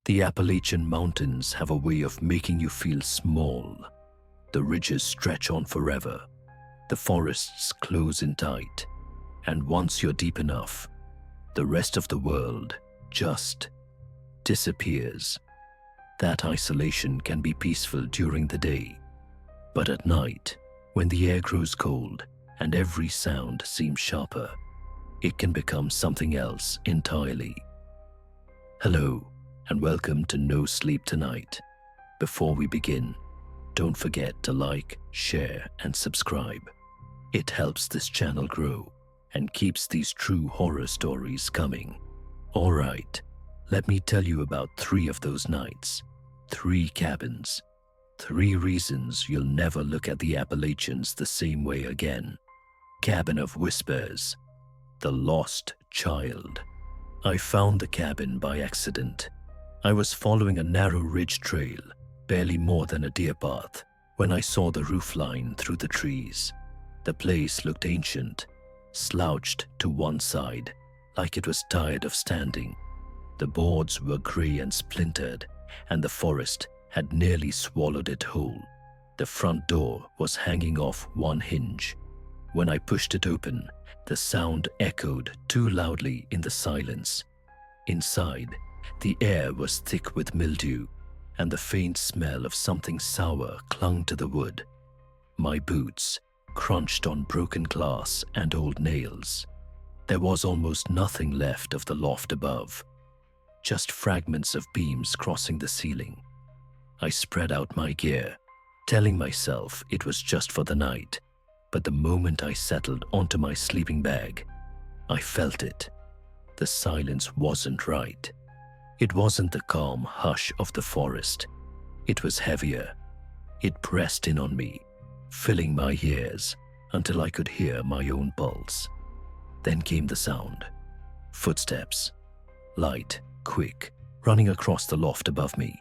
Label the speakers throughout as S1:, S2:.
S1: The Appalachian Mountains have a way of making you feel small. The ridges stretch on forever. The forests close in tight. And once you're deep enough, the rest of the world just disappears. That isolation can be peaceful during the day. But at night, when the air grows cold and every sound seems sharper, it can become something else entirely. Hello, and welcome to No Sleep Tonight. Before we begin, don't forget to like, share, and subscribe. It helps this channel grow and keeps these true horror stories coming. Alright, let me tell you about 3 of those nights. 3 cabins. 3 reasons you'll never look at the Appalachians the same way again. Cabin of Whispers. The Lost Child. I found the cabin by accident. I was following a narrow ridge trail, barely more than a deer path, when I saw the roofline through the trees. The place looked ancient, slouched to one side, like it was tired of standing. The boards were gray and splintered, and the forest had nearly swallowed it whole. The front door was hanging off one hinge. When I pushed it open, the sound echoed too loudly in the silence. Inside, the air was thick with mildew, and the faint smell of something sour clung to the wood. My boots crunched on broken glass and old nails. There was almost nothing left of the loft above, just fragments of beams crossing the ceiling. I spread out my gear, telling myself it was just for the night, but the moment I settled onto my sleeping bag, I felt it. The silence wasn't right. It wasn't the calm hush of the forest. It was heavier. It pressed in on me, filling my ears until I could hear my own pulse. Then came the sound. Footsteps. Light, quick, running across the loft above me.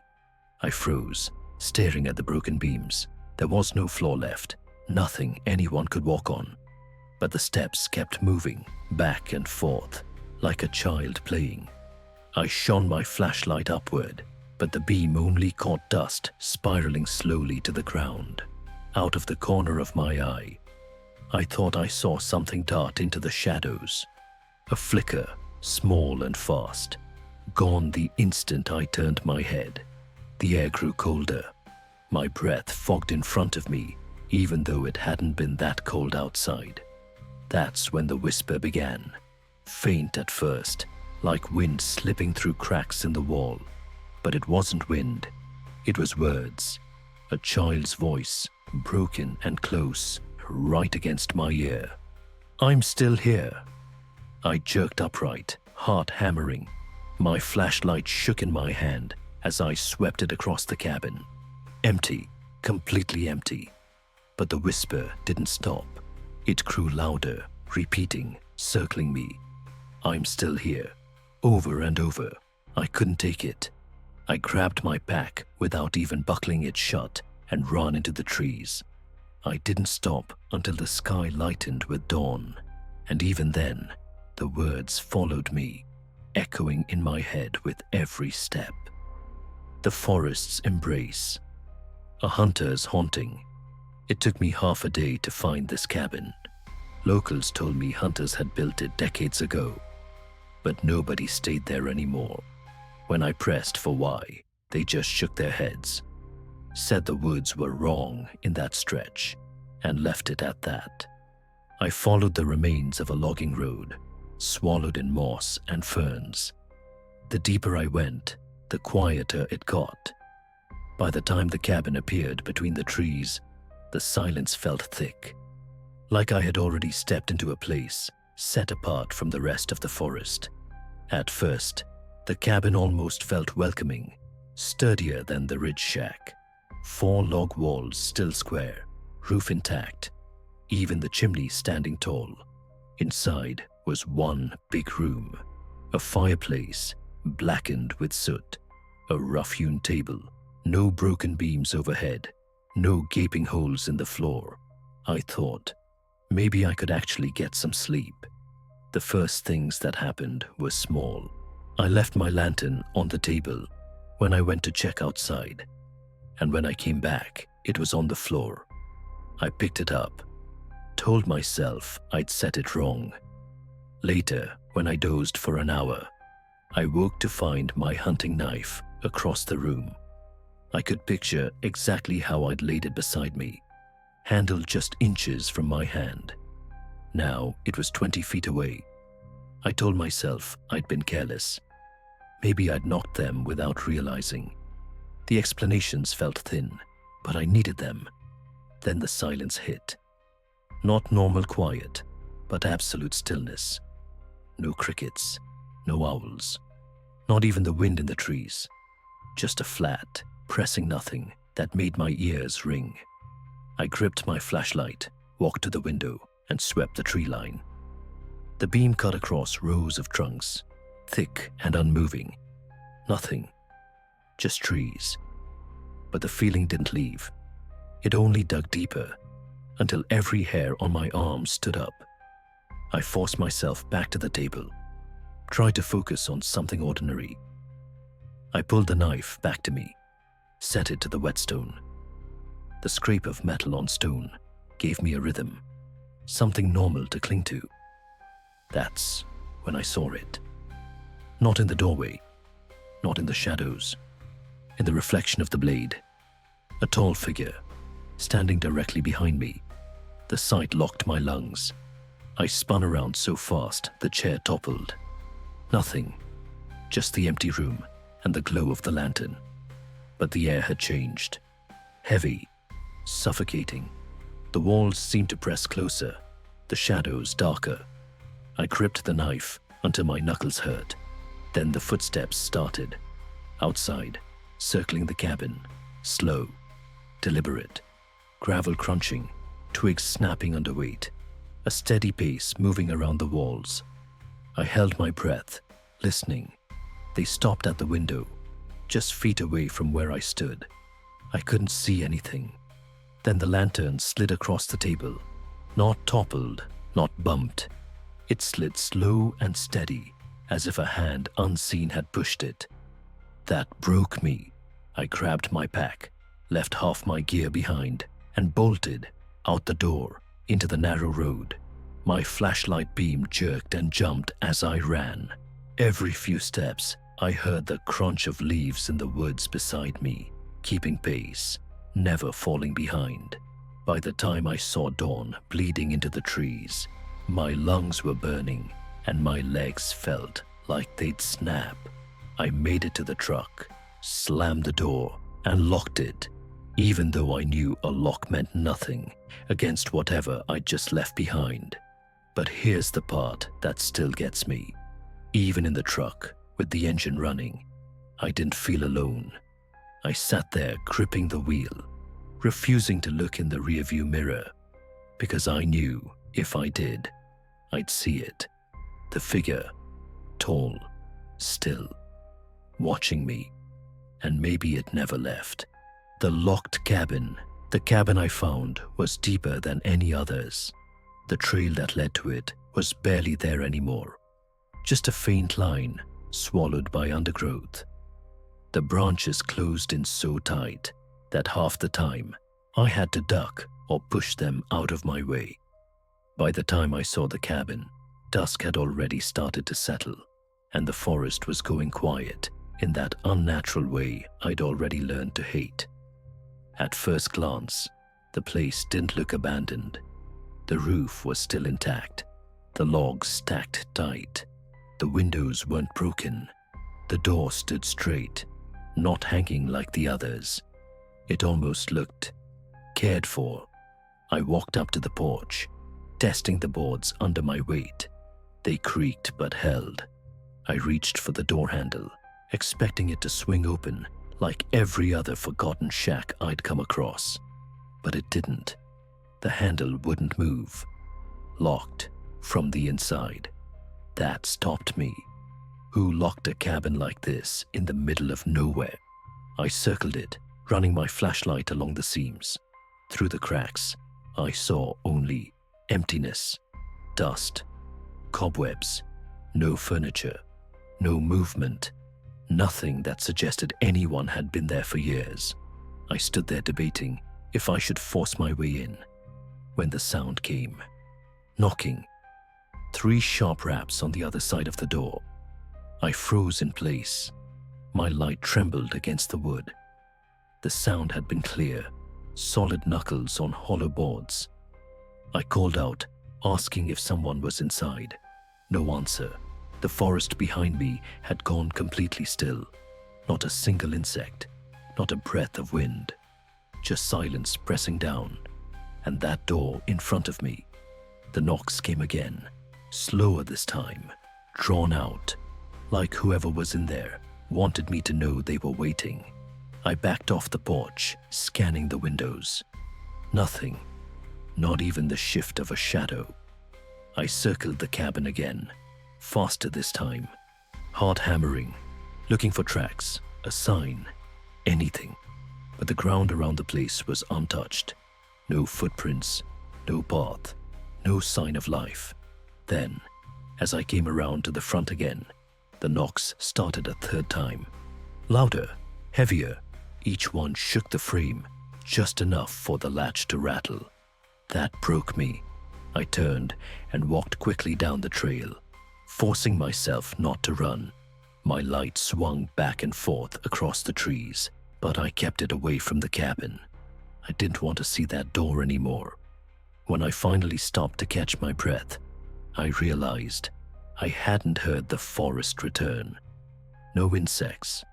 S1: I froze, staring at the broken beams. There was no floor left, nothing anyone could walk on. But the steps kept moving, back and forth, like a child playing. I shone my flashlight upward, but the beam only caught dust spiraling slowly to the ground. Out of the corner of my eye, I thought I saw something dart into the shadows. A flicker, small and fast, gone the instant I turned my head. The air grew colder. My breath fogged in front of me, even though it hadn't been that cold outside. That's when the whisper began. Faint at first, like wind slipping through cracks in the wall. But it wasn't wind. It was words. A child's voice, broken and close, right against my ear. "I'm still here." I jerked upright, heart hammering. My flashlight shook in my hand as I swept it across the cabin. Empty, completely empty. But the whisper didn't stop. It grew louder, repeating, circling me. "I'm still here." Over and over. I couldn't take it. I grabbed my pack without even buckling it shut and ran into the trees. I didn't stop until the sky lightened with dawn, and even then, the words followed me, echoing in my head with every step. The forest's embrace. A hunter's haunting. It took me half a day to find this cabin. Locals told me hunters had built it decades ago, but nobody stayed there anymore. When I pressed for why, they just shook their heads, said the woods were wrong in that stretch, and left it at that. I followed the remains of a logging road, swallowed in moss and ferns. The deeper I went, the quieter it got. By the time the cabin appeared between the trees, the silence felt thick, like I had already stepped into a place set apart from the rest of the forest. At first, the cabin almost felt welcoming, sturdier than the ridge shack. 4 log walls still square, roof intact, even the chimney standing tall. Inside was one big room, a fireplace blackened with soot, a rough-hewn table, no broken beams overhead, no gaping holes in the floor. I thought, maybe I could actually get some sleep. The first things that happened were small. I left my lantern on the table, when I went to check outside, and when I came back, it was on the floor. I picked it up, told myself I'd set it wrong. Later, when I dozed for an hour, I woke to find my hunting knife across the room. I could picture exactly how I'd laid it beside me, handle just inches from my hand. Now it was 20 feet away. I told myself I'd been careless. Maybe I'd knocked them without realizing. The explanations felt thin, but I needed them. Then the silence hit. Not normal quiet, but absolute stillness. No crickets, no owls, not even the wind in the trees. Just a flat, pressing nothing that made my ears ring. I gripped my flashlight, walked to the window, and swept the tree line. The beam cut across rows of trunks, thick and unmoving. Nothing, just trees. But the feeling didn't leave. It only dug deeper, until every hair on my arm stood up. I forced myself back to the table, tried to focus on something ordinary. I pulled the knife back to me, set it to the whetstone. The scrape of metal on stone gave me a rhythm, something normal to cling to. That's when I saw it. Not in the doorway, not in the shadows, in the reflection of the blade. A tall figure, standing directly behind me. The sight locked my lungs. I spun around so fast the chair toppled. Nothing, just the empty room and the glow of the lantern. But the air had changed. Heavy, suffocating. The walls seemed to press closer, the shadows darker. I gripped the knife until my knuckles hurt. Then the footsteps started. Outside, circling the cabin, slow, deliberate. Gravel crunching, twigs snapping under weight. A steady pace moving around the walls. I held my breath, listening. They stopped at the window, just feet away from where I stood. I couldn't see anything. Then the lantern slid across the table. Not toppled, not bumped. It slid slow and steady, as if a hand unseen had pushed it. That broke me. I grabbed my pack, left half my gear behind, and bolted out the door into the narrow road. My flashlight beam jerked and jumped as I ran. Every few steps, I heard the crunch of leaves in the woods beside me, keeping pace, never falling behind. By the time I saw dawn bleeding into the trees, my lungs were burning and my legs felt like they'd snap. I made it to the truck, slammed the door, and locked it, even though I knew a lock meant nothing against whatever I'd just left behind. But here's the part that still gets me. Even in the truck, with the engine running, I didn't feel alone. I sat there gripping the wheel, refusing to look in the rearview mirror, because I knew if I did, I'd see it. The figure, tall, still, watching me, and maybe it never left. The locked cabin, the cabin I found, was deeper than any others. The trail that led to it was barely there anymore. Just a faint line, swallowed by undergrowth. The branches closed in so tight that half the time I had to duck or push them out of my way. By the time I saw the cabin, dusk had already started to settle, and the forest was going quiet in that unnatural way I'd already learned to hate. At first glance, the place didn't look abandoned. The roof was still intact, the logs stacked tight. The windows weren't broken. The door stood straight, not hanging like the others. It almost looked cared for. I walked up to the porch, testing the boards under my weight. They creaked but held. I reached for the door handle, expecting it to swing open like every other forgotten shack I'd come across. But it didn't. The handle wouldn't move. Locked from the inside. That stopped me. Who locked a cabin like this in the middle of nowhere? I circled it, running my flashlight along the seams. Through the cracks, I saw only emptiness, dust, cobwebs, no furniture, no movement. Nothing that suggested anyone had been there for years. I stood there debating if I should force my way in, when the sound came. Knocking. 3 sharp raps on the other side of the door. I froze in place. My light trembled against the wood. The sound had been clear, solid knuckles on hollow boards. I called out, asking if someone was inside. No answer. The forest behind me had gone completely still. Not a single insect, not a breath of wind. Just silence pressing down. And that door in front of me. The knocks came again, slower this time, drawn out, like whoever was in there wanted me to know they were waiting. I backed off the porch, scanning the windows. Nothing, not even the shift of a shadow. I circled the cabin again, faster this time, hard hammering, looking for tracks, a sign, anything. But the ground around the place was untouched. No footprints, no path, no sign of life. Then, as I came around to the front again, the knocks started a third time. Louder, heavier, each one shook the frame, just enough for the latch to rattle. That broke me. I turned and walked quickly down the trail, forcing myself not to run. My light swung back and forth across the trees, but I kept it away from the cabin. I didn't want to see that door anymore. When I finally stopped to catch my breath, I realized I hadn't heard the forest return. No insects,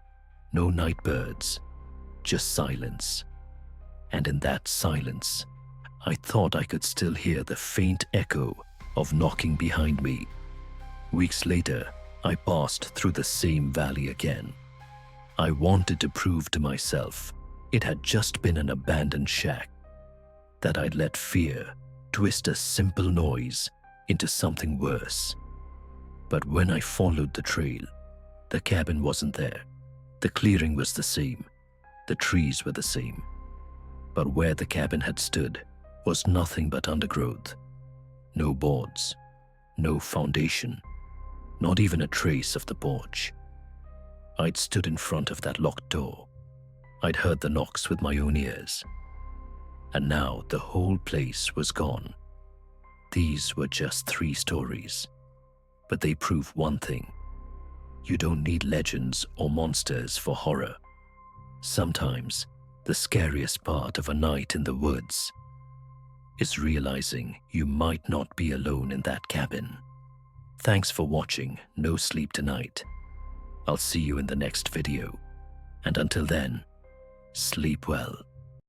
S1: no night birds, just silence. And in that silence, I thought I could still hear the faint echo of knocking behind me. Weeks later, I passed through the same valley again. I wanted to prove to myself it had just been an abandoned shack, that I'd let fear twist a simple noise into something worse. But when I followed the trail, the cabin wasn't there. The clearing was the same. The trees were the same. But where the cabin had stood was nothing but undergrowth. No boards, no foundation, not even a trace of the porch. I'd stood in front of that locked door. I'd heard the knocks with my own ears. And now the whole place was gone. These were just 3 stories, but they prove one thing. You don't need legends or monsters for horror. Sometimes the scariest part of a night in the woods is realizing you might not be alone in that cabin. Thanks for watching No Sleep Tonight. I'll see you in the next video. And until then, sleep well.